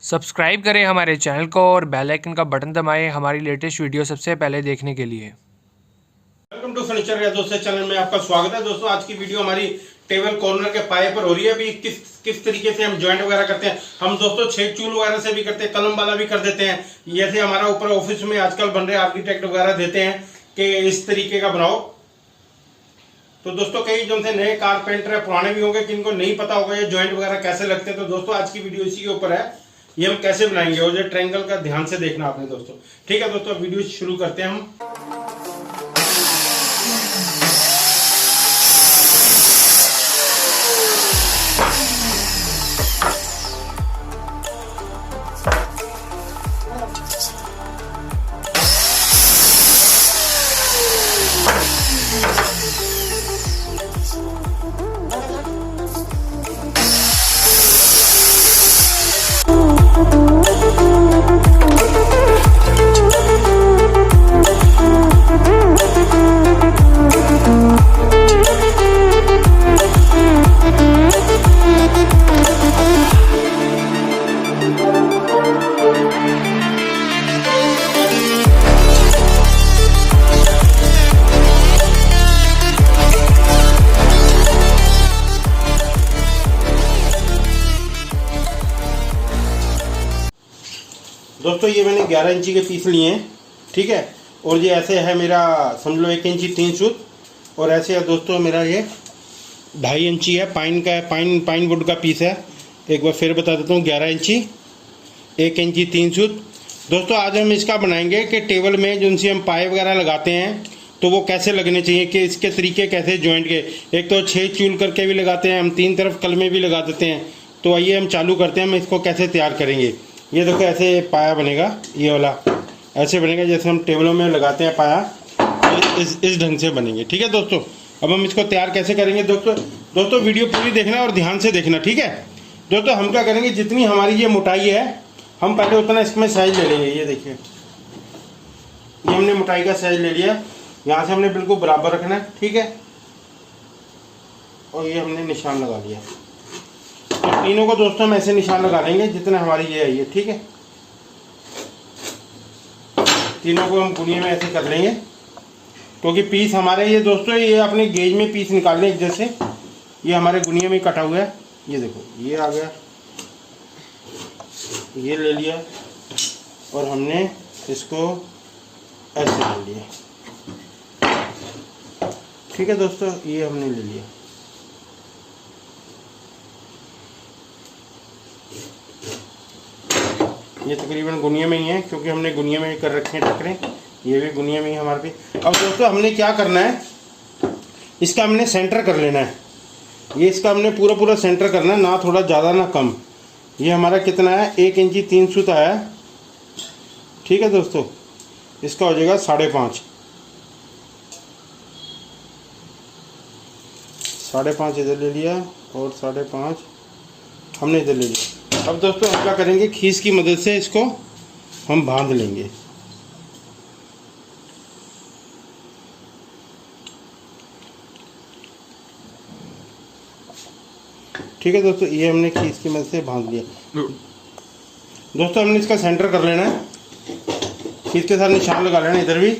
Subscribe करें हमारे channel को और बेल आइकन का बटन दबाएं हमारी लेटेस्ट वीडियो सबसे पहले देखने के लिए। वेलकम टू फर्नीचर या दोस्तों चैनल में आपका स्वागत है। दोस्तों आज की वीडियो हमारी टेबल कॉर्नर के पाए पर हो रही है। अभी किस तरीके से हम ज्वाइंट वगैरह करते हैं। हम दोस्तों छेद चूल वगैरह से भी करते हैं, कलम वाला भी कर देते हैं। जैसे हमारा ऊपर ऑफिस में आजकल बन रहे आर्किटेक्ट वगैरह देते हैं कि इस तरीके का बनाओ। तो दोस्तों कई जो से नए कारपेंटर है, पुराने भी होंगे, किनको नहीं पता होगा ये ज्वाइंट वगैरह कैसे लगते हैं। तो दोस्तों आज की वीडियो इसी के ऊपर है, ये हम कैसे बनाएंगे। और जो ट्रायंगल का ध्यान से देखना आपने दोस्तों। ठीक है दोस्तों, वीडियो शुरू करते हैं हम। दोस्तों ये मैंने 11 इंची के पीस लिए हैं, ठीक है। और ये ऐसे है मेरा, समझ लो 1 इंची 3 सूत। और ऐसे है दोस्तों मेरा ये 2.5 इंची है, पाइन का है, पाइन वुड का पीस है। एक बार फिर बता देता हूँ, 11 इंची 1 इंची 3 सूत। दोस्तों आज हम इसका बनाएंगे कि टेबल में जिनसे हम पाए वगैरह लगाते हैं तो वो कैसे लगने चाहिए, कि इसके तरीके कैसे जॉइंट के। एक तो छेद चूल करके भी लगाते हैं हम, 3 तरफ कलमे भी लगा देते हैं। तो आइए हम चालू करते हैं, हम इसको कैसे तैयार करेंगे। ये देखो ऐसे पाया बनेगा, ये वाला ऐसे बनेगा जैसे हम टेबलों में लगाते हैं पाया, इस ढंग से बनेंगे। ठीक है दोस्तों, अब हम इसको तैयार कैसे करेंगे। दोस्तों वीडियो पूरी देखना और ध्यान से देखना, ठीक है। दोस्तों हम क्या करेंगे, जितनी हमारी ये मोटाई है हम पहले उतना इसमें साइज ले लेंगे। ये देखिए, ये हमने मोटाई का साइज ले लिया। यहाँ से हमने बिल्कुल बराबर रखना है, ठीक है। और ये हमने निशान लगा लिया। तीनों को दोस्तों हम ऐसे निशान लगा लेंगे जितना हमारी ये है, ये ठीक है। तीनों को हम गुनिये में ऐसे कर लेंगे, क्योंकि पीस हमारे ये दोस्तों ये अपने गेज में पीस निकाल लें। जैसे ये हमारे गुनिये में कटा हुआ है, ये देखो ये आ गया, ये ले लिया और हमने इसको ऐसे ले लिया। ठीक है दोस्तों, ये हमने ले लिया। ये तकरीबन गुनिये में ही है, क्योंकि हमने गुनिये में ही कर रखे हैं टकरे। ये भी गुनिये में ही हमारे पे। अब दोस्तों हमने क्या करना है, इसका हमने सेंटर कर लेना है। ये इसका हमने पूरा सेंटर करना है, ना थोड़ा ज़्यादा ना कम। ये हमारा कितना है, 1 इंची 3 सूत आया है, ठीक है दोस्तों। इसका हो जाएगा 5.5 इधर ले लिया और 5.5 हमने इधर ले लिया। अब दोस्तों हम क्या करेंगे, खीस की मदद से इसको हम बांध लेंगे। ठीक है दोस्तों, ये हमने खीस की मदद से बांध लिया। दोस्तों हमने इसका सेंटर कर लेना है, खीस के साथ निशान लगा लेना इधर भी।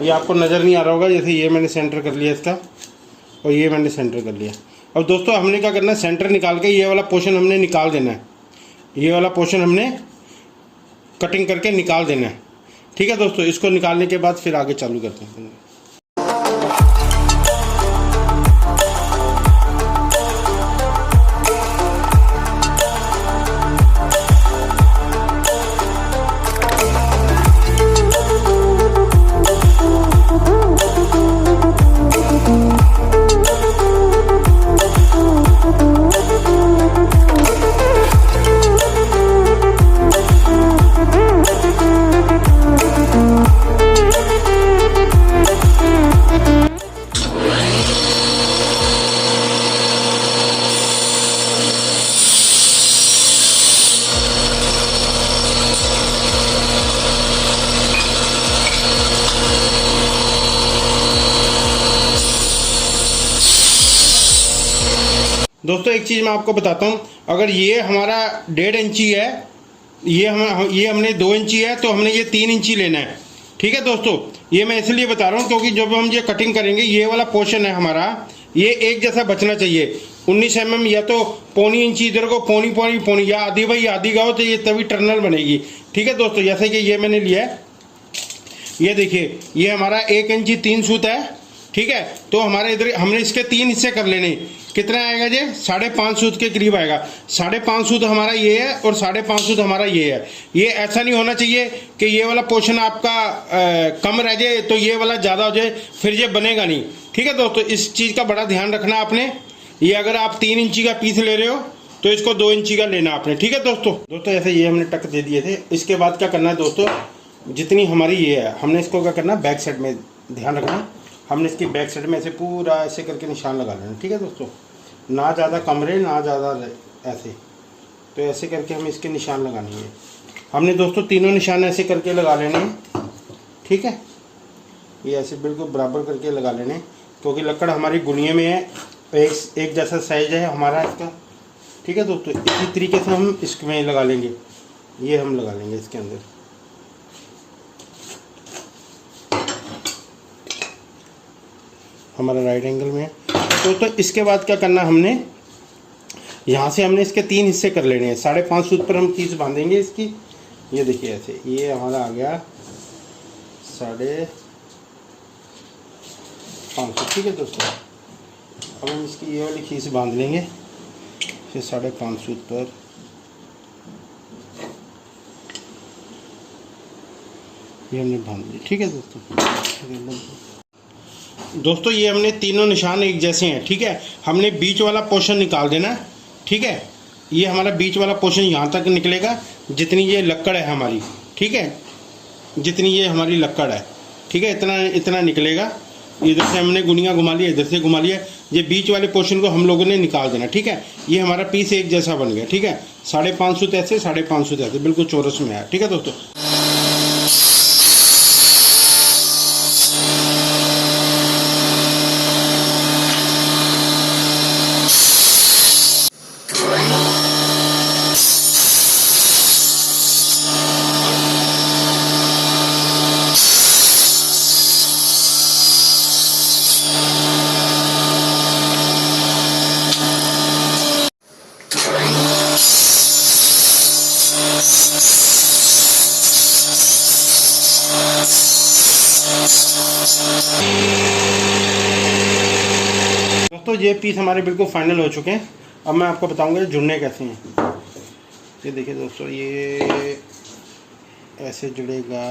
ये आपको नज़र नहीं आ रहा होगा, जैसे ये मैंने सेंटर कर लिया इसका और ये मैंने सेंटर कर लिया। अब दोस्तों हमने क्या करना है, सेंटर निकाल के ये वाला पोर्शन हमने निकाल देना है। ये वाला पोर्शन हमने कटिंग करके निकाल देना है, ठीक है दोस्तों। इसको निकालने के बाद फिर आगे चालू करते हैं। दोस्तों एक चीज़ मैं आपको बताता हूँ, अगर ये हमारा 1.5 इंची है, ये हमने 2 इंची है, तो हमने ये 3 इंची लेना है। ठीक है दोस्तों, ये मैं इसलिए बता रहा हूँ क्योंकि जब हम ये कटिंग करेंगे, ये वाला पोर्शन है हमारा, ये एक जैसा बचना चाहिए। 19 mm या तो 1.25 इंची इधर को, पौनी या आधी भाई आधी गाओ, तो ये तभी टर्नल बनेगी। ठीक है दोस्तों, जैसे कि ये मैंने लिया है, ये देखिए ये हमारा 1 इंची 3 सूत है। ठीक है, तो हमारे इधर हमने इसके 3 हिस्से कर लेने। कितना आएगा जी? 5.5 सूत के करीब आएगा। 5.5 सूत हमारा ये है और 5.5 सूत हमारा ये है। ये ऐसा नहीं होना चाहिए कि ये वाला पोर्शन आपका कम रह जाए तो ये वाला ज़्यादा हो जाए, फिर ये बनेगा नहीं। ठीक है दोस्तों, इस चीज़ का बड़ा ध्यान रखना आपने। ये अगर आप 3 इंची का पीस ले रहे हो तो इसको 2 इंची का लेना आपने। ठीक है दोस्तों ऐसे ये हमने टक दे दिए थे। इसके बाद क्या करना है दोस्तों, जितनी हमारी ये है, हमने इसको क्या करना है, बैक साइड में ध्यान रखना, हमने इसकी बैक साइड में ऐसे पूरा ऐसे करके निशान लगा लेना। ठीक है दोस्तों, ना ज़्यादा कम रहे ना ज़्यादा ऐसे, तो ऐसे करके हमें इसके निशान लगाने हैं। हमने दोस्तों तीनों निशान ऐसे करके लगा लेने हैं। ठीक है, ये ऐसे बिल्कुल बराबर करके लगा लेने, क्योंकि लकड़ हमारी गुनिये में है, एक जैसा साइज है हमारा इसका। ठीक है दोस्तों, इसी तरीके से हम इसमें लगा लेंगे, ये हम लगा लेंगे इसके अंदर। हमारा राइट एंगल में है तो इसके बाद क्या करना, हमने यहाँ से हमने इसके 3 हिस्से कर लेने हैं। 5.5 सूत पर हम तीस बांधेंगे इसकी। ये देखिए ऐसे, ये हमारा आ गया 5.5 सूत। ठीक है दोस्तों, अब हम इसकी ये वाली खींच बांध लेंगे, फिर 5.5 सूत पर ये हमने बांध लिया। ठीक है दोस्तों, ये हमने तीनों निशान एक जैसे हैं। ठीक है, हमने बीच वाला पोर्शन निकाल देना। ठीक है, ये हमारा बीच वाला पोर्शन यहाँ तक निकलेगा, जितनी ये लक्कड़ है हमारी। ठीक है, जितनी ये हमारी लक्कड़ है, ठीक है, इतना निकलेगा। इधर से हमने गुनिया घुमा लिया, इधर से घुमा लिया, ये बीच वाले पोर्शन को हम लोगों ने निकाल देना। ठीक है, ये हमारा पीस एक जैसा बन गया। ठीक है, 5.5 सूत ऐसे, 5.5 सूत ऐसे, बिल्कुल चौरस में आया। ठीक है दोस्तों, ये पीस हमारे बिल्कुल फाइनल हो चुके हैं। अब मैं आपको बताऊंगा जुड़ने कैसे हैं। ये देखिए दोस्तों, ये ऐसे जुड़ेगा,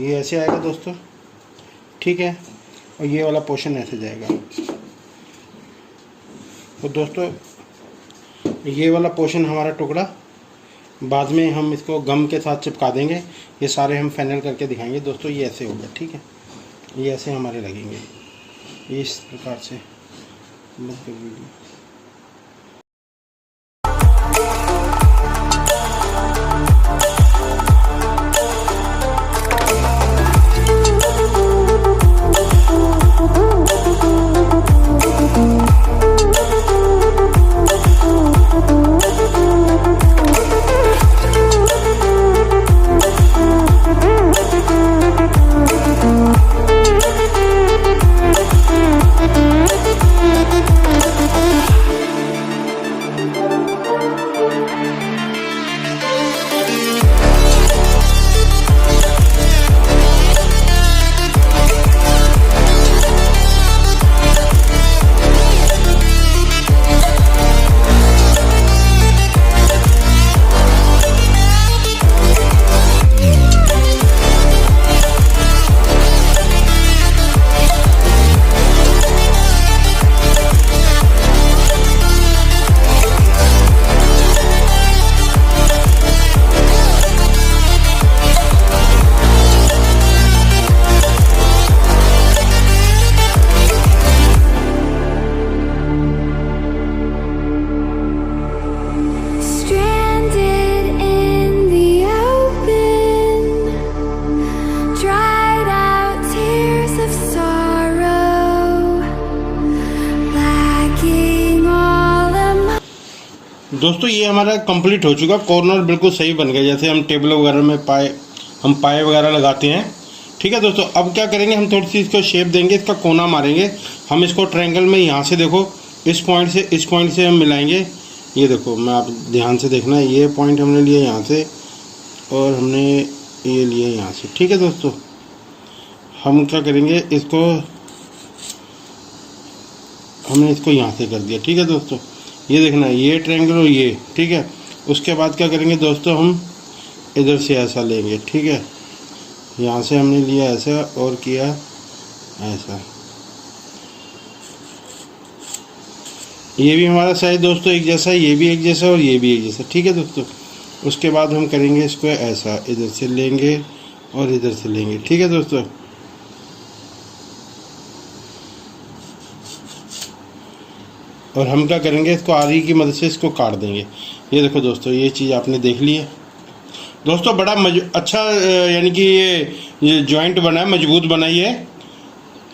ये ऐसे आएगा दोस्तों। ठीक है, और ये वाला पोर्शन ऐसे जाएगा। तो दोस्तों ये वाला पोर्शन हमारा टुकड़ा बाद में हम इसको गम के साथ चिपका देंगे। ये सारे हम फाइनल करके दिखाएंगे दोस्तों। ये ऐसे होगा। ठीक है, ये ऐसे हमारे लगेंगे, इस प्रकार से। दोस्तों ये हमारा कंप्लीट हो चुका, कॉर्नर बिल्कुल सही बन गया, जैसे हम टेबल वगैरह में पाए वगैरह लगाते हैं। ठीक है दोस्तों, अब क्या करेंगे, हम थोड़ी सी इसको शेप देंगे, इसका कोना मारेंगे। हम इसको ट्रायंगल में यहाँ से देखो, इस पॉइंट से हम मिलाएंगे। ये देखो, मैं आप ध्यान से देखना, ये पॉइंट हमने लिया यहाँ से और हमने ये लिया यहाँ से। ठीक है दोस्तों, हम क्या करेंगे, हमने इसको यहाँ से कर दिया। ठीक है दोस्तों, ये देखना, ये ट्रायंगल और ये। ठीक है, उसके बाद क्या करेंगे दोस्तों, हम इधर से ऐसा लेंगे। ठीक है, यहाँ से हमने लिया ऐसा और किया ऐसा। ये भी हमारा साइज दोस्तों एक जैसा है, ये भी एक जैसा और ये भी एक जैसा। ठीक है दोस्तों, उसके बाद हम करेंगे इसको ऐसा, इधर से लेंगे और इधर से लेंगे। ठीक है दोस्तों, और हम क्या करेंगे, इसको आरी की मदद से इसको काट देंगे। ये देखो दोस्तों, ये चीज़ आपने देख ली है दोस्तों, बड़ा अच्छा यानी कि ये जॉइंट बना है, मजबूत बना ही है।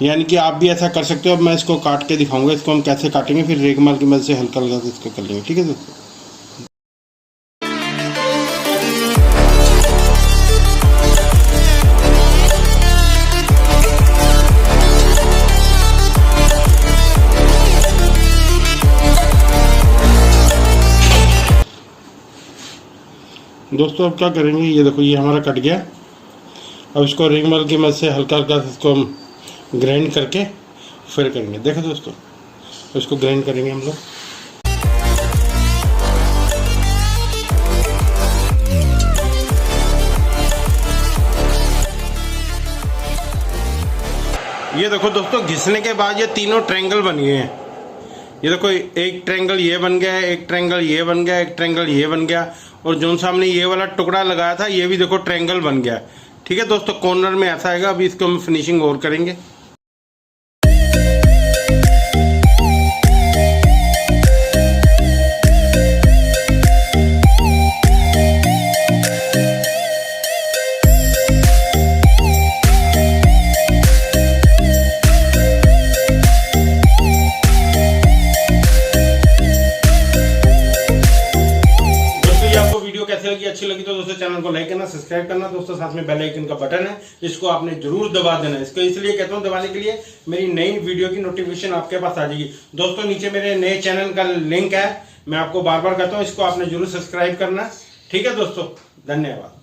यानी कि आप भी ऐसा कर सकते हो। अब मैं इसको काट के दिखाऊंगा, इसको हम कैसे काटेंगे, फिर रेगमाल की मदद से हल्का हल्का इसको कर लेंगे। ठीक है दोस्तों, अब क्या करेंगे, ये देखो ये हमारा कट गया। अब इसको रेगमाल की मदद से हल्का हल्का इसको हम ग्राइंड करके फिर करेंगे। देखो दोस्तों, इसको ग्राइंड करेंगे हम लोग। ये देखो दोस्तों, घिसने के बाद ये तीनों ट्रायंगल बन गए हैं। ये देखो, एक ट्रायंगल ये बन गया, एक ट्रायंगल ये बन गया, एक ट्रायंगल ये बन गया, और जो सामने ये वाला टुकड़ा लगाया था ये भी देखो ट्रायंगल बन गया। ठीक है दोस्तों, कॉर्नर में ऐसा आएगा। अभी इसको हम फिनिशिंग और करेंगे। अच्छी लगी तो दोस्तों चैनल को लाइक करना, सब्सक्राइब करना दोस्तों, साथ में बेल आइकन का बटन है, इसको आपने जरूर दबा देना। इसको इसलिए कहता हूं दबाने के लिए, मेरी नई वीडियो की नोटिफिकेशन आपके पास आ जाएगी। दोस्तों नीचे मेरे नए चैनल का लिंक है, मैं आपको बार बार कहता हूं, इसको आपने जरूर सब्सक्राइब करना। ठीक है दोस्तों, धन्यवाद।